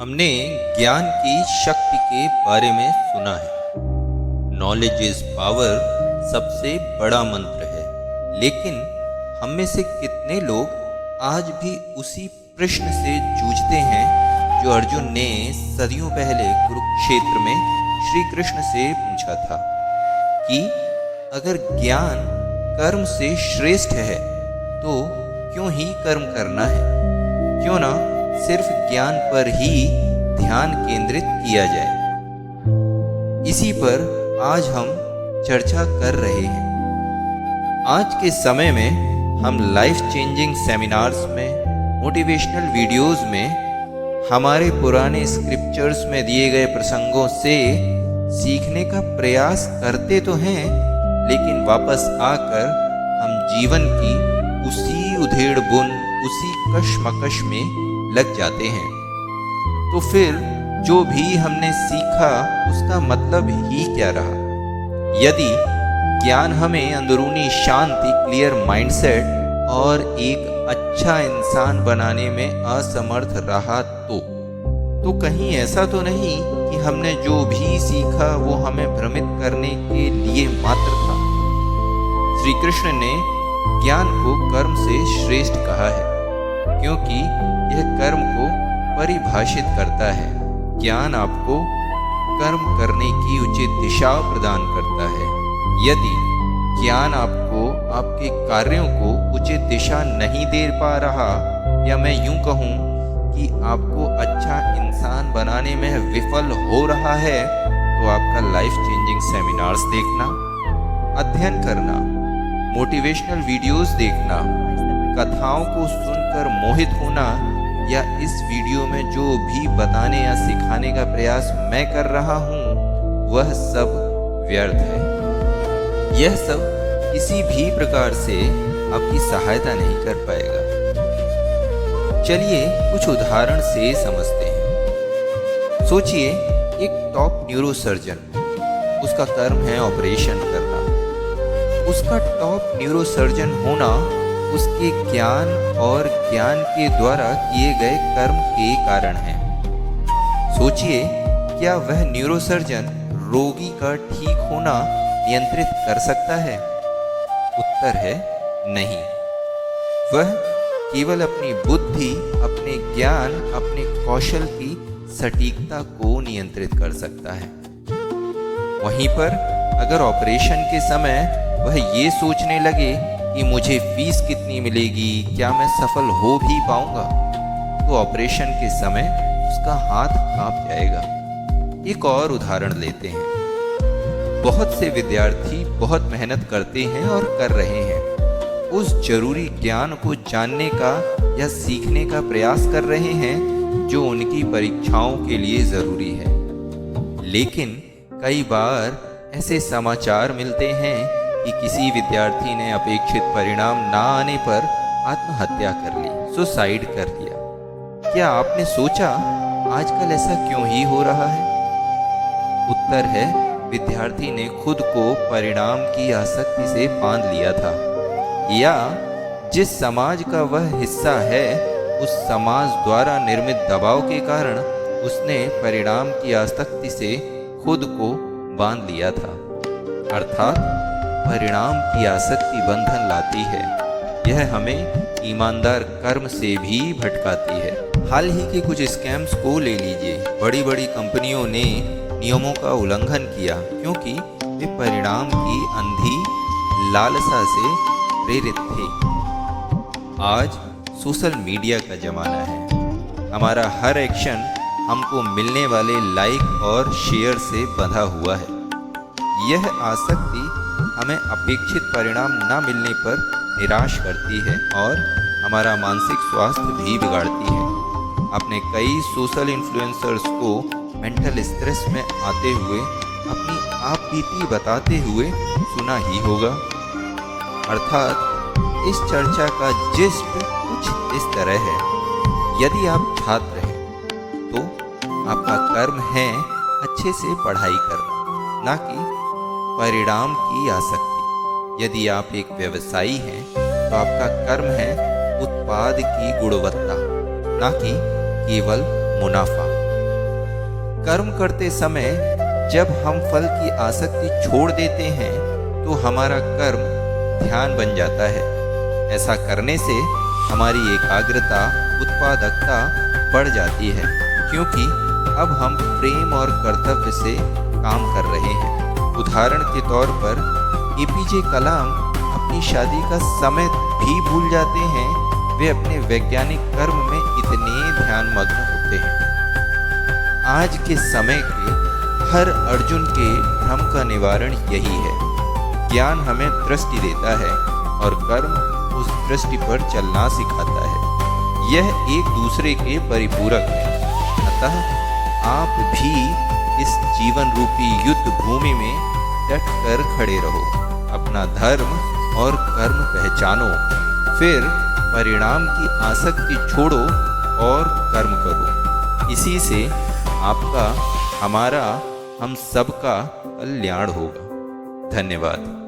हमने ज्ञान की शक्ति के बारे में सुना है। नॉलेज इज पावर सबसे बड़ा मंत्र है, लेकिन हम में से कितने लोग आज भी उसी प्रश्न से जूझते हैं जो अर्जुन ने सदियों पहले कुरुक्षेत्र में श्री कृष्ण से पूछा था कि अगर ज्ञान कर्म से श्रेष्ठ है तो क्यों ही कर्म करना है, क्यों ना सिर्फ ज्ञान पर ही ध्यान केंद्रित किया जाए। इसी पर आज हम चर्चा कर रहे हैं। आज के समय में हम लाइफ चेंजिंग सेमिनार्स में, मोटिवेशनल वीडियोस में, हमारे पुराने स्क्रिप्चर्स में दिए गए प्रसंगों से सीखने का प्रयास करते तो हैं, लेकिन वापस आकर हम जीवन की उसी उधेड़ बुन, उसी कश्मकश में लग जाते हैं। तो फिर जो भी हमने सीखा उसका मतलब ही क्या रहा? यदि ज्ञान हमें अंदरूनी शांति, क्लियर माइंडसेट और एक अच्छा इंसान बनाने में असमर्थ रहा तो कहीं ऐसा तो नहीं कि हमने जो भी सीखा वो हमें भ्रमित करने के लिए मात्र था। श्री कृष्ण ने ज्ञान को कर्म से श्रेष्ठ कहा है, क्योंकि यह कर्म को परिभाषित करता है। ज्ञान आपको कर्म करने की उचित दिशा प्रदान करता है। यदि ज्ञान आपको आपके कार्यों को उचित दिशा नहीं दे पा रहा, या मैं यूं कहूं कि आपको अच्छा इंसान बनाने में विफल हो रहा है, तो आपका लाइफ चेंजिंग सेमिनार्स देखना, अध्ययन करना, मोटिवेशनल वीडियोस देखना, कथाओं को सुनकर मोहित होना, या इस वीडियो में जो भी बताने या सिखाने का प्रयास मैं कर रहा हूँ वह सब व्यर्थ है। यह सब किसी भी प्रकार से आपकी सहायता नहीं कर पाएगा। चलिए कुछ उदाहरण से समझते हैं। सोचिए, एक टॉप न्यूरोसर्जन, उसका कर्म है ऑपरेशन करना। उसका टॉप न्यूरोसर्जन होना उसके ज्ञान और ज्ञान के द्वारा किए गए कर्म के कारण है। सोचिए, क्या वह न्यूरोसर्जन रोगी का ठीक होना नियंत्रित कर सकता है? उत्तर है नहीं। वह केवल अपनी बुद्धि, अपने ज्ञान, अपने कौशल की सटीकता को नियंत्रित कर सकता है। वहीं पर अगर ऑपरेशन के समय वह ये सोचने लगे कि मुझे फीस कितनी मिलेगी, क्या मैं सफल हो भी पाऊंगा, तो ऑपरेशन के समय उसका हाथ कांप जाएगा। एक और उदाहरण लेते हैं। बहुत से विद्यार्थी बहुत मेहनत करते हैं और कर रहे हैं, उस जरूरी ज्ञान को जानने का या सीखने का प्रयास कर रहे हैं जो उनकी परीक्षाओं के लिए जरूरी है। लेकिन कई बार ऐसे समाचार मिलते हैं कि किसी विद्यार्थी ने अपेक्षित परिणाम ना आने पर आत्महत्या कर ली, सुसाइड कर लिया। क्या आपने सोचा आजकल ऐसा क्यों ही हो रहा है? उत्तर है, विद्यार्थी ने खुद को परिणाम की आसक्ति से बांध लिया था, या जिस समाज का वह हिस्सा है उस समाज द्वारा निर्मित दबाव के कारण उसने परिणाम की आसक्ति से खुद को बांध लिया था। अर्थात परिणाम की आसक्ति बंधन लाती है। यह हमें ईमानदार कर्म से भी भटकाती है। हाल ही के कुछ स्कैम्स को ले लीजिए। बड़ी बड़ी कंपनियों ने नियमों का उल्लंघन किया क्योंकि वे परिणाम की अंधी लालसा से प्रेरित थे। आज सोशल मीडिया का जमाना है। हमारा हर एक्शन हमको मिलने वाले लाइक और शेयर से बंधा हुआ है। यह आसक्ति हमें अपेक्षित परिणाम न मिलने पर निराश करती है और हमारा मानसिक स्वास्थ्य भी बिगाड़ती है। आपने कई सोशल इन्फ्लुएंसर्स को मेंटल स्ट्रेस में आते हुए अपनी आप बीती बताते हुए सुना ही होगा। अर्थात इस चर्चा का जिस्ट कुछ इस तरह है। यदि आप छात्र हैं तो आपका कर्म है अच्छे से पढ़ाई करना, ना कि परिणाम की आसक्ति। यदि आप एक व्यवसायी हैं तो आपका कर्म है उत्पाद की गुणवत्ता, ना कि केवल मुनाफा। कर्म करते समय जब हम फल की आसक्ति छोड़ देते हैं तो हमारा कर्म ध्यान बन जाता है। ऐसा करने से हमारी एकाग्रता, उत्पादकता बढ़ जाती है, क्योंकि अब हम प्रेम और कर्तव्य से काम कर रहे हैं। उदाहरण के तौर पर एपीजे कलाम अपनी शादी का समय भी भूल जाते हैं। वे अपने वैज्ञानिक कर्म में इतने ध्यानमग्न होते हैं। आज के समय के हर अर्जुन के भ्रम का निवारण यही है। ज्ञान हमें दृष्टि देता है और कर्म उस दृष्टि पर चलना सिखाता है। यह एक दूसरे के परिपूरक है। अतः आप भी इस जीवन रूपी युद्ध भूमि में डट कर खड़े रहो। अपना धर्म और कर्म पहचानो, फिर परिणाम की आसक्ति छोड़ो और कर्म करो। इसी से आपका, हमारा, हम सबका कल्याण होगा। धन्यवाद।